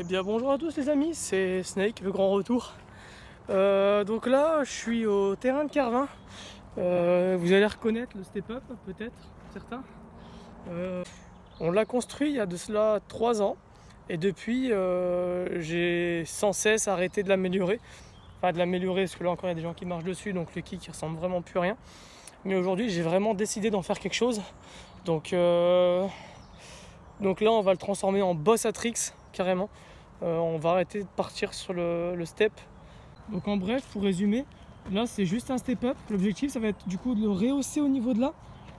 Eh bien bonjour à tous les amis, c'est Snake, le grand retour. Donc là je suis au terrain de Carvin. Vous allez reconnaître le step-up peut-être, certains. On l'a construit il y a de cela 3 ans. Et depuis j'ai sans cesse arrêté de l'améliorer. Enfin de l'améliorer parce que là encore il y a des gens qui marchent dessus, donc le kick il ressemble vraiment plus à rien. Mais aujourd'hui j'ai vraiment décidé d'en faire quelque chose. Donc là on va le transformer en boss à tricks carrément. On va arrêter de partir sur le step. Donc en bref, pour résumer, là c'est juste un step up. L'objectif ça va être du coup de le rehausser au niveau de là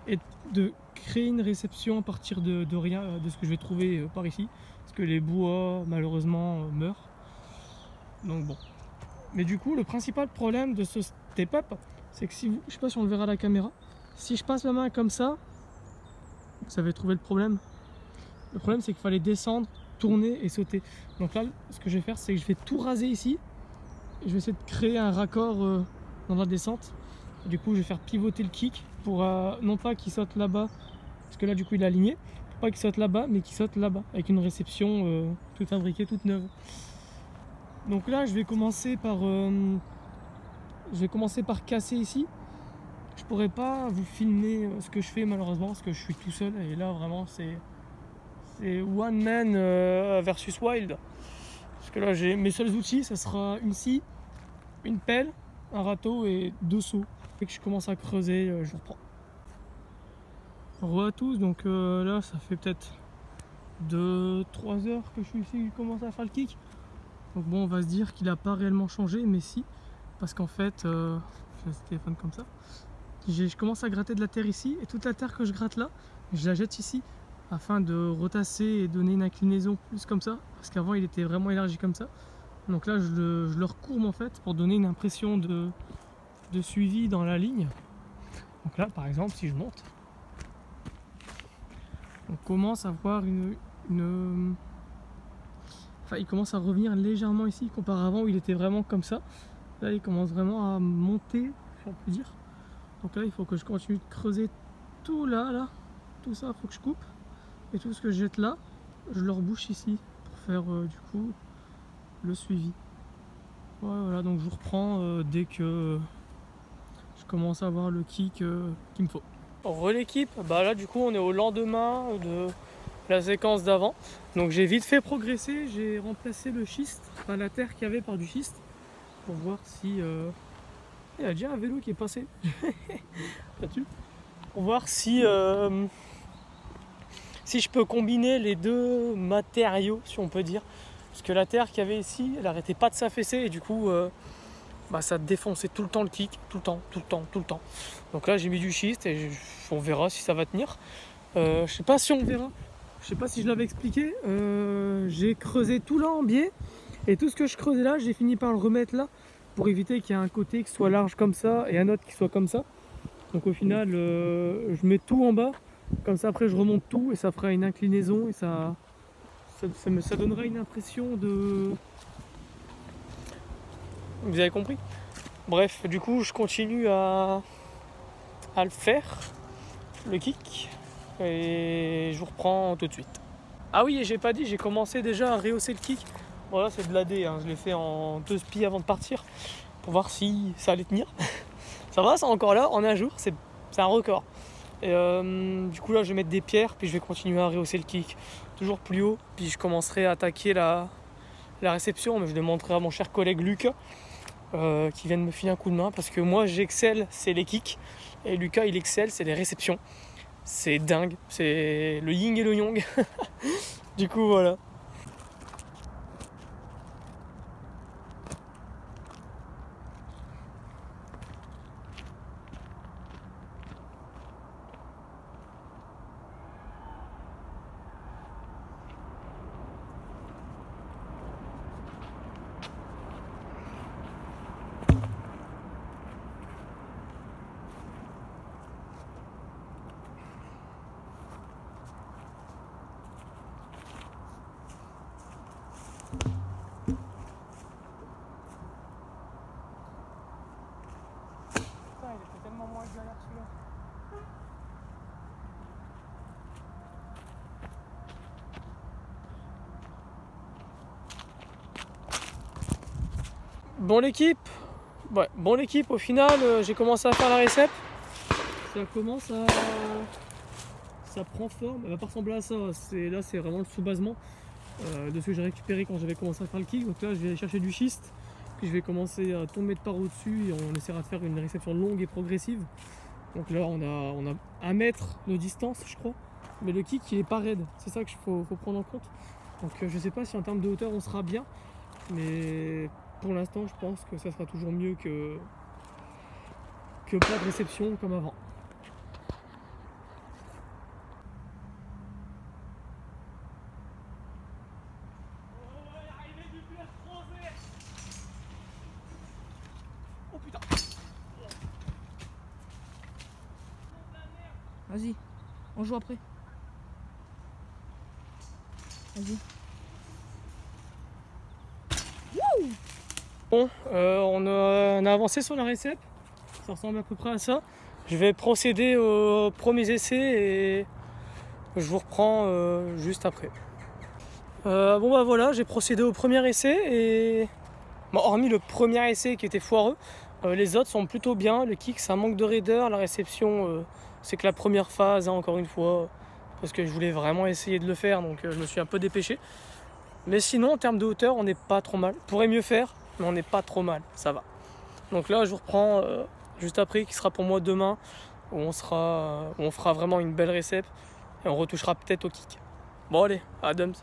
et de créer une réception à partir de rien, de ce que je vais trouver par ici. Parce que les bois malheureusement meurent. Donc bon. Mais du coup le principal problème de ce step up, c'est que si vous, je sais pas si on le verra à la caméra, si je passe ma main comme ça, vous avez trouvé le problème. Le problème c'est qu'il fallait descendre, tourner et sauter. Donc là ce que je vais faire c'est que je vais tout raser ici. Et je vais essayer de créer un raccord dans la descente. Du coup je vais faire pivoter le kick pour non pas qu'il saute là-bas, parce que là du coup il est aligné, pour pas qu'il saute là-bas mais qu'il saute là-bas avec une réception toute fabriquée, toute neuve. Donc là je vais commencer par casser ici. Je pourrais pas vous filmer ce que je fais malheureusement parce que je suis tout seul et là vraiment c'est one man versus wild. Parce que là j'ai mes seuls outils, ça sera une scie, une pelle, un râteau et 2 seaux. Dès que je commence à creuser, je reprends. Re à tous, donc là ça fait peut-être 2-3 heures que je suis ici, je commence à faire le kick. Donc bon, on va se dire qu'il n'a pas réellement changé, mais si, parce qu'en fait, je laisse le téléphone comme ça. Je commence à gratter de la terre ici, et toute la terre que je gratte là, je la jette ici, afin de retasser et donner une inclinaison plus comme ça, parce qu'avant il était vraiment élargi comme ça. Donc là je le recourbe en fait pour donner une impression de suivi dans la ligne. Donc là par exemple si je monte, on commence à voir enfin il commence à revenir légèrement ici comparé à avant où il était vraiment comme ça. Là il commence vraiment à monter, si on peut dire. Donc là il faut que je continue de creuser tout là, tout ça il faut que je coupe. Et tout ce que je jette là, je le rebouche ici pour faire du coup le suivi. Ouais, voilà, donc je vous reprends dès que je commence à avoir le kick qu'il me faut. L'équipe, bah là du coup on est au lendemain de la séquence d'avant. Donc j'ai vite fait progresser, j'ai remplacé le schiste, enfin la terre qu'il y avait par du schiste, pour voir si... Il y a déjà un vélo qui est passé. Là-dessus. Pour voir si je peux combiner les deux matériaux, si on peut dire. Parce que la terre qu'il y avait ici, elle arrêtait pas de s'affaisser et du coup ça défonçait tout le temps le kick, tout le temps. Donc là j'ai mis du schiste et on verra si ça va tenir. Je sais pas si on verra, je sais pas si je l'avais expliqué, j'ai creusé tout là en biais et tout ce que je creusais là, j'ai fini par le remettre là pour éviter qu'il y ait un côté qui soit large comme ça et un autre qui soit comme ça. Donc au final je mets tout en bas, comme ça après je remonte tout et ça fera une inclinaison et ça donnera une impression de... Vous avez compris? Bref, du coup je continue à le faire, le kick, et je vous reprends tout de suite. Ah oui, et j'ai pas dit, j'ai commencé déjà à rehausser le kick. Voilà, c'est de l'AD, hein. Je l'ai fait en 2 spies avant de partir, pour voir si ça allait tenir. Ça va, c'est encore là, en un jour, c'est un record. Et du coup là je vais mettre des pierres, puis je vais continuer à rehausser le kick. Toujours plus haut, puis je commencerai à attaquer la réception, mais je le montrerai à mon cher collègue Lucas, qui vient de me filer un coup de main, parce que moi j'excelle, c'est les kicks, et Lucas il excelle, c'est les réceptions. C'est dingue, c'est le yin et le yang. Du coup voilà. Bon l'équipe, ouais, au final j'ai commencé à faire la récep. Ça commence à... Ça prend forme, elle va pas ressembler à ça. Là c'est vraiment le sous-basement de ce que j'ai récupéré quand j'avais commencé à faire le kick. Donc là je vais aller chercher du schiste, puis je vais commencer à tomber de part au-dessus et on essaiera de faire une réception longue et progressive. Donc là on a 1 mètre de distance je crois, mais le kick il est pas raide, c'est ça qu'il faut prendre en compte. Donc je sais pas si en termes de hauteur on sera bien, mais pour l'instant je pense que ça sera toujours mieux que pas de réception comme avant. Oh putain. Vas-y, on joue après. Vas-y. Bon, on a avancé sur la récep, ça ressemble à peu près à ça. Je vais procéder aux premiers essais et je vous reprends juste après. Bon bah voilà, j'ai procédé au premier essai et bon, hormis le premier essai qui était foireux, les autres sont plutôt bien. Le kick ça manque de raideur, la réception c'est que la première phase hein, encore une fois, parce que je voulais vraiment essayer de le faire donc je me suis un peu dépêché. Mais sinon en termes de hauteur on n'est pas trop mal, on pourrait mieux faire mais on n'est pas trop mal, ça va. Donc là je vous reprends juste après qui sera pour moi demain où on fera vraiment une belle récep et on retouchera peut-être au kick. Bon allez, à demain.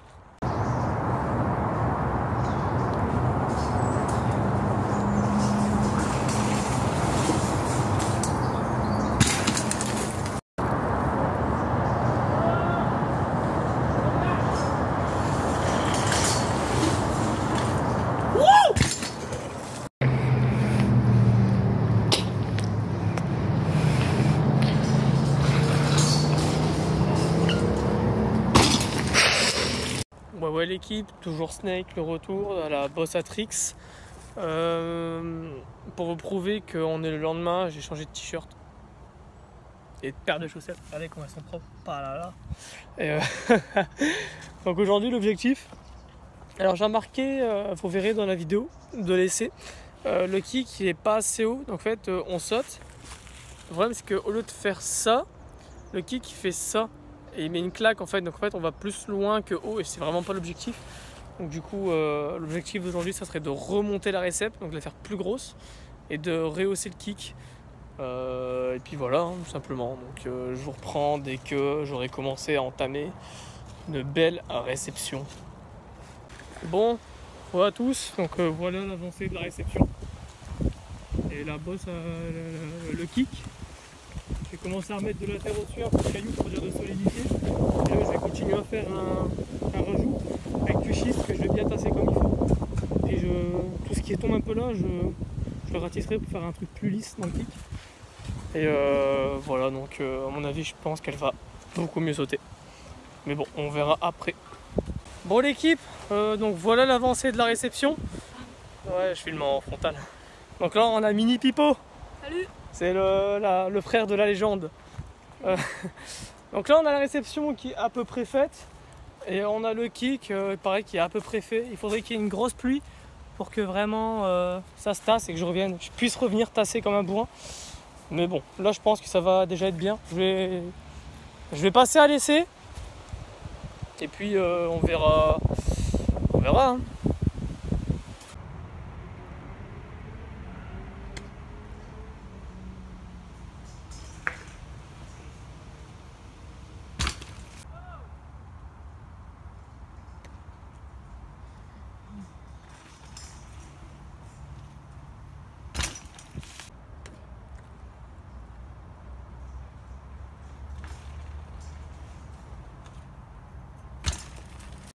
Ouais l'équipe, toujours Snake, le retour à la Boss Atrix. Pour vous prouver qu'on est le lendemain, j'ai changé de t-shirt et de paire de chaussettes. Regardez comment elles sont propres. Pas là là. Et donc aujourd'hui l'objectif, alors j'ai remarqué, vous verrez dans la vidéo de l'essai, le kick il est pas assez haut, donc en fait on saute. Le problème c'est qu'au lieu de faire ça, le kick il fait ça. Et il met une claque en fait, donc en fait on va plus loin que haut et c'est vraiment pas l'objectif. Donc du coup l'objectif d'aujourd'hui ça serait de remonter la récep, donc de la faire plus grosse et de rehausser le kick. Et puis voilà, hein, tout simplement. Donc je vous reprends dès que j'aurai commencé à entamer une belle réception. Bon, voilà à tous, donc voilà l'avancée de la réception. Et la bosse, le kick. J'ai commencé à remettre de la terre au-dessus, un peu de cailloux pour dire de solidité. Et là je vais continuer à faire un rajout avec du schiste que je vais bien tasser comme il faut. Et tout ce qui tombe un peu là, je le ratisserai pour faire un truc plus lisse dans le kick. Et voilà, donc à mon avis je pense qu'elle va beaucoup mieux sauter. Mais bon, on verra après. Bon l'équipe, donc voilà l'avancée de la réception. Ouais, je filme en frontal. Donc là on a Mini Pipo. Salut. C'est le frère de la légende. Donc là on a la réception qui est à peu près faite. Et on a le kick, pareil, qui est à peu près fait. Il faudrait qu'il y ait une grosse pluie pour que vraiment ça se tasse et que je puisse revenir tasser comme un bourrin. Mais bon, là je pense que ça va déjà être bien. Je vais passer à l'essai. Et puis on verra. On verra. Hein.